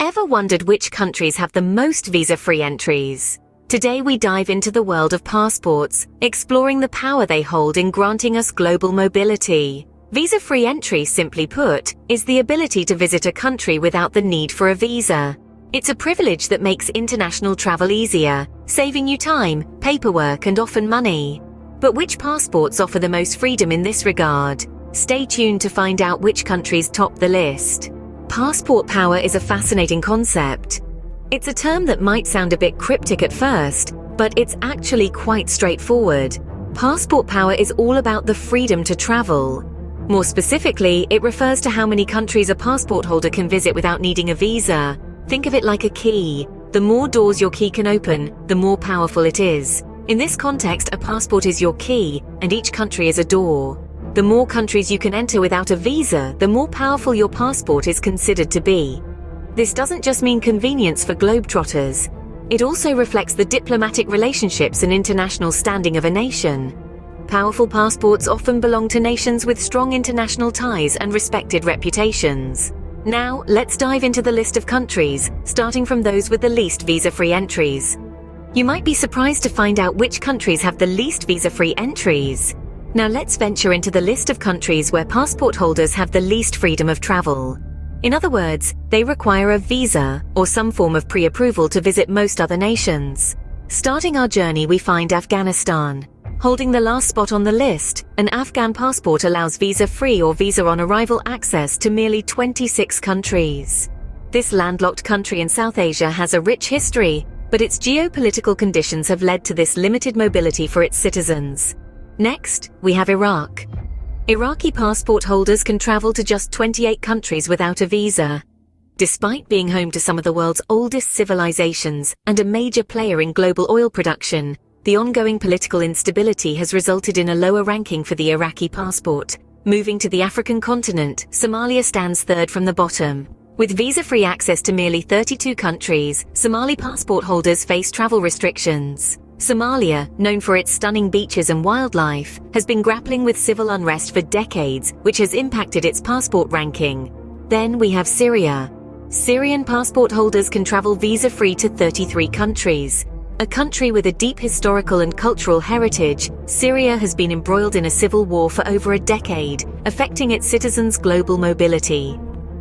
Ever wondered which countries have the most visa-free entries? Today we dive into the world of passports, exploring the power they hold in granting us global mobility. Visa-free entry, simply put, is the ability to visit a country without the need for a visa. It's a privilege that makes international travel easier, saving you time, paperwork, and often money. But which passports offer the most freedom in this regard? Stay tuned to find out which countries top the list. Passport power is a fascinating concept. It's a term that might sound a bit cryptic at first, but it's actually quite straightforward. Passport power is all about the freedom to travel. More specifically, it refers to how many countries a passport holder can visit without needing a visa. Think of it like a key. The more doors your key can open, the more powerful it is. In this context, a passport is your key, and each country is a door. The more countries you can enter without a visa, the more powerful your passport is considered to be. This doesn't just mean convenience for globetrotters. It also reflects the diplomatic relationships and international standing of a nation. Powerful passports often belong to nations with strong international ties and respected reputations. Now, let's dive into the list of countries, starting from those with the least visa-free entries. You might be surprised to find out which countries have the least visa-free entries. Now let's venture into the list of countries where passport holders have the least freedom of travel. In other words, they require a visa or some form of pre-approval to visit most other nations. Starting our journey, we find Afghanistan. Holding the last spot on the list, an Afghan passport allows visa-free or visa-on-arrival access to merely 26 countries. This landlocked country in South Asia has a rich history, but its geopolitical conditions have led to this limited mobility for its citizens. Next, we have Iraq. Iraqi passport holders can travel to just 28 countries without a visa. Despite being home to some of the world's oldest civilizations and a major player in global oil production, the ongoing political instability has resulted in a lower ranking for the Iraqi passport. Moving to the African continent, Somalia stands third from the bottom. With visa-free access to merely 32 countries, Somali passport holders face travel restrictions. Somalia, known for its stunning beaches and wildlife, has been grappling with civil unrest for decades, which has impacted its passport ranking. Then we have Syria. Syrian passport holders can travel visa-free to 33 countries. A country with a deep historical and cultural heritage, Syria has been embroiled in a civil war for over a decade, affecting its citizens' global mobility.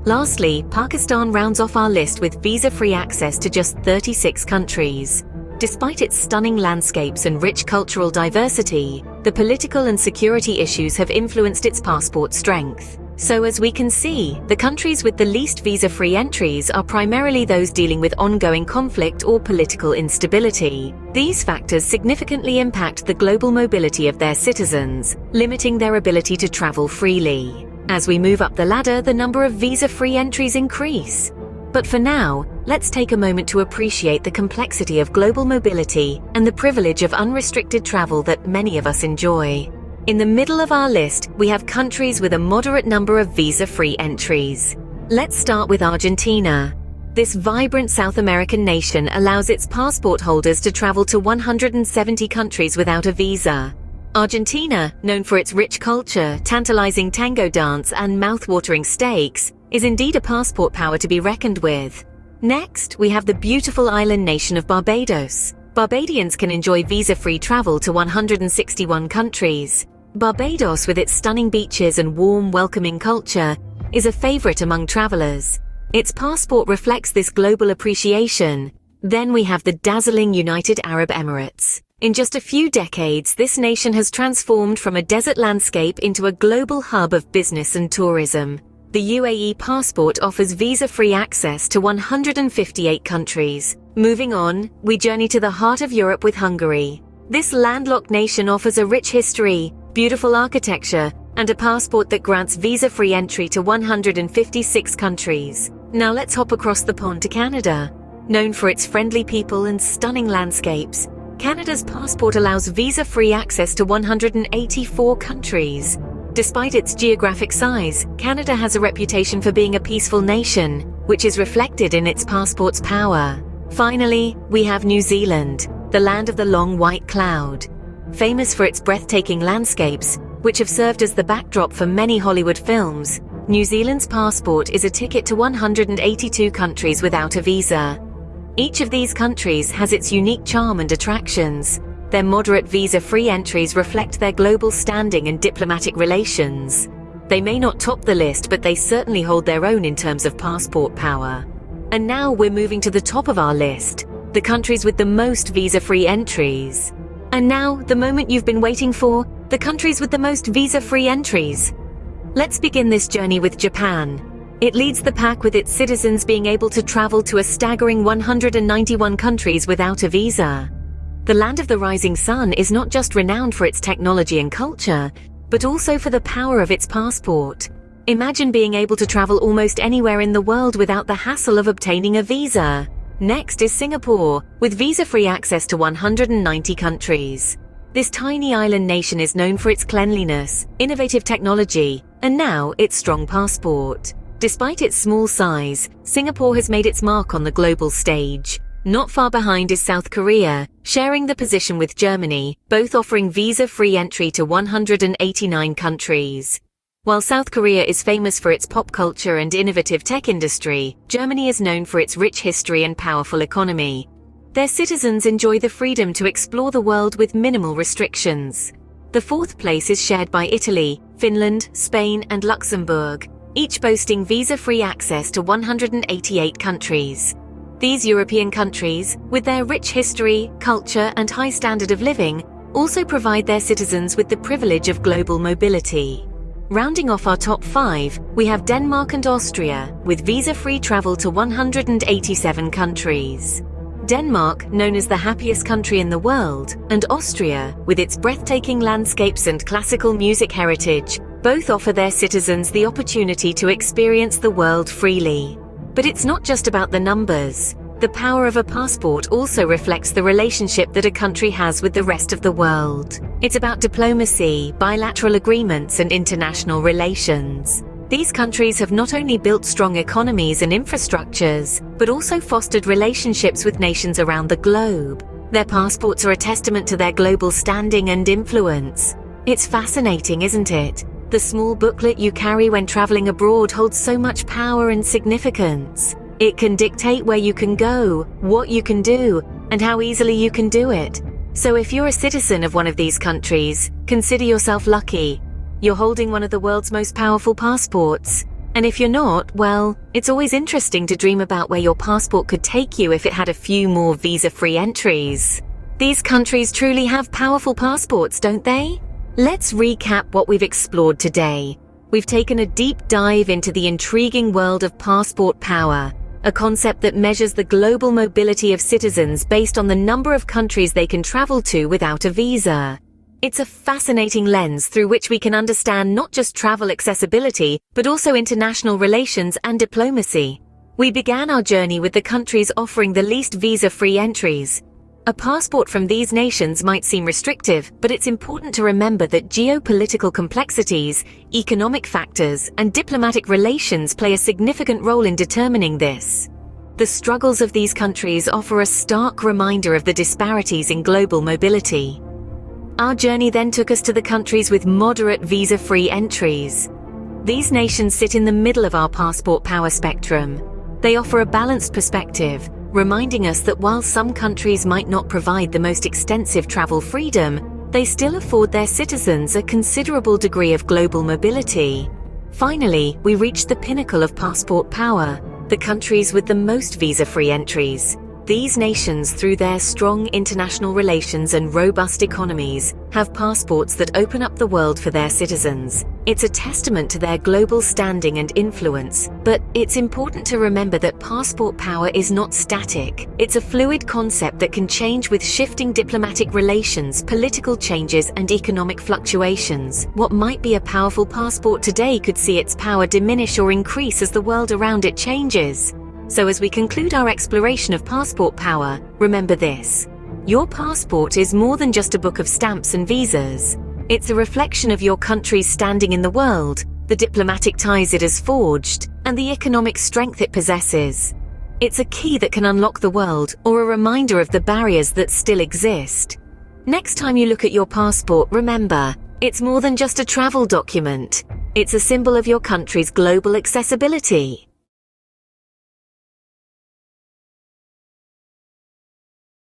Lastly, Pakistan rounds off our list with visa-free access to just 36 countries. Despite its stunning landscapes and rich cultural diversity, the political and security issues have influenced its passport strength. So as we can see, the countries with the least visa-free entries are primarily those dealing with ongoing conflict or political instability. These factors significantly impact the global mobility of their citizens, limiting their ability to travel freely. As we move up the ladder, the number of visa-free entries increase. But for now, let's take a moment to appreciate the complexity of global mobility and the privilege of unrestricted travel that many of us enjoy. In the middle of our list, we have countries with a moderate number of visa-free entries. Let's start with Argentina. This vibrant South American nation allows its passport holders to travel to 170 countries without a visa. Argentina, known for its rich culture, tantalizing tango dance, and mouth-watering steaks, is indeed a passport power to be reckoned with. Next, we have the beautiful island nation of Barbados. Barbadians can enjoy visa-free travel to 161 countries. Barbados, with its stunning beaches and warm, welcoming culture, is a favorite among travelers. Its passport reflects this global appreciation. Then we have the dazzling United Arab Emirates. In just a few decades, this nation has transformed from a desert landscape into a global hub of business and tourism. The UAE passport offers visa-free access to 158 countries. Moving on, we journey to the heart of Europe with Hungary. This landlocked nation offers a rich history, beautiful architecture, and a passport that grants visa-free entry to 156 countries. Now let's hop across the pond to Canada. Known for its friendly people and stunning landscapes, Canada's passport allows visa-free access to 184 countries. Despite its geographic size, Canada has a reputation for being a peaceful nation, which is reflected in its passport's power. Finally, we have New Zealand, the land of the long white cloud. Famous for its breathtaking landscapes, which have served as the backdrop for many Hollywood films, New Zealand's passport is a ticket to 182 countries without a visa. Each of these countries has its unique charm and attractions. Their moderate visa-free entries reflect their global standing and diplomatic relations. They may not top the list, but they certainly hold their own in terms of passport power. And now we're moving to the top of our list, the countries with the most visa-free entries. And now, the moment you've been waiting for, the countries with the most visa-free entries. Let's begin this journey with Japan. It leads the pack with its citizens being able to travel to a staggering 191 countries without a visa. The land of the rising sun is not just renowned for its technology and culture, but also for the power of its passport. Imagine being able to travel almost anywhere in the world without the hassle of obtaining a visa. Next is Singapore, with visa-free access to 190 countries. This tiny island nation is known for its cleanliness, innovative technology, and now its strong passport. Despite its small size, Singapore has made its mark on the global stage. Not far behind is South Korea, sharing the position with Germany, both offering visa-free entry to 189 countries. While South Korea is famous for its pop culture and innovative tech industry, Germany is known for its rich history and powerful economy. Their citizens enjoy the freedom to explore the world with minimal restrictions. The fourth place is shared by Italy, Finland, Spain, and Luxembourg, each boasting visa-free access to 188 countries. These European countries, with their rich history, culture, and high standard of living, also provide their citizens with the privilege of global mobility. Rounding off our top 5, we have Denmark and Austria, with visa-free travel to 187 countries. Denmark, known as the happiest country in the world, and Austria, with its breathtaking landscapes and classical music heritage, both offer their citizens the opportunity to experience the world freely. But it's not just about the numbers. The power of a passport also reflects the relationship that a country has with the rest of the world. It's about diplomacy, bilateral agreements, and international relations. These countries have not only built strong economies and infrastructures, but also fostered relationships with nations around the globe. Their passports are a testament to their global standing and influence. It's fascinating, isn't it? The small booklet you carry when traveling abroad holds so much power and significance. It can dictate where you can go, what you can do, and how easily you can do it. So if you're a citizen of one of these countries, consider yourself lucky. You're holding one of the world's most powerful passports. And if you're not, well, it's always interesting to dream about where your passport could take you if it had a few more visa-free entries. These countries truly have powerful passports, don't they? Let's recap what we've explored today. We've taken a deep dive into the intriguing world of passport power, a concept that measures the global mobility of citizens based on the number of countries they can travel to without a visa. It's a fascinating lens through which we can understand not just travel accessibility, but also international relations and diplomacy. We began our journey with the countries offering the least visa-free entries. A passport from these nations might seem restrictive, but it's important to remember that geopolitical complexities, economic factors, and diplomatic relations play a significant role in determining this. The struggles of these countries offer a stark reminder of the disparities in global mobility. Our journey then took us to the countries with moderate visa-free entries. These nations sit in the middle of our passport power spectrum. They offer a balanced perspective, reminding us that while some countries might not provide the most extensive travel freedom, they still afford their citizens a considerable degree of global mobility. Finally, we reached the pinnacle of passport power, the countries with the most visa-free entries. These nations, through their strong international relations and robust economies, have passports that open up the world for their citizens. It's a testament to their global standing and influence, but it's important to remember that passport power is not static. It's a fluid concept that can change with shifting diplomatic relations, political changes, and economic fluctuations. What might be a powerful passport today could see its power diminish or increase as the world around it changes. So as we conclude our exploration of passport power, remember this. Your passport is more than just a book of stamps and visas. It's a reflection of your country's standing in the world, the diplomatic ties it has forged, and the economic strength it possesses. It's a key that can unlock the world or a reminder of the barriers that still exist. Next time you look at your passport, remember, it's more than just a travel document. It's a symbol of your country's global accessibility.